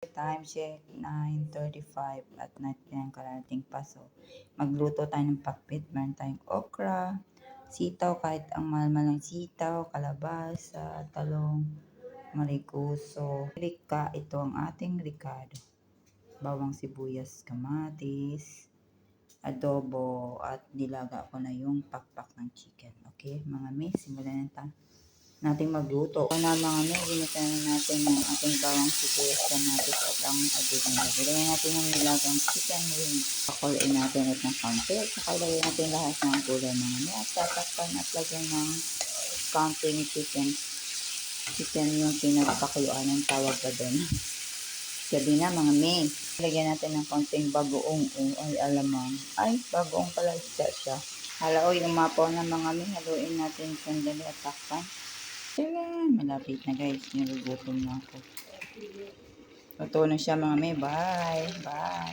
Time check, 9:35 at night yan karating pa. So, magluto tayo ng pakbit. Meron tayong okra, sitaw, kahit ang mahal-mahal ng sitaw, kalabasa, talong, marikuso, rika, ito ang ating ricado. Bawang sibuyas, kamatis, adobo, at nilaga ko na yung pakpak ng chicken. Okay, mga miss, simulan natin magluto. Una mga miss, ginutan na natin ang ating bawang sibuyas, kamatis, at ang adobo. Ilagay natin yung nilagang chicken wing. Pakuluin natin at ng kaunti. At saka ilagay natin lahat ng gulay mga miss. At tatakpan at lagyan ng counting chicken. Chicken yung pinagpakuluan ng tawag ka doon. Gabi na mga miss. Lagyan natin ng konting bagoong ay alamang. Ay, bagoong pala siya. Halaoy, umapaw na mga miss. Haluin natin sandali at takpan. Ayan, malapit na guys. Nilugutom na ako. Luto na siya mga miss. Bye. Bye.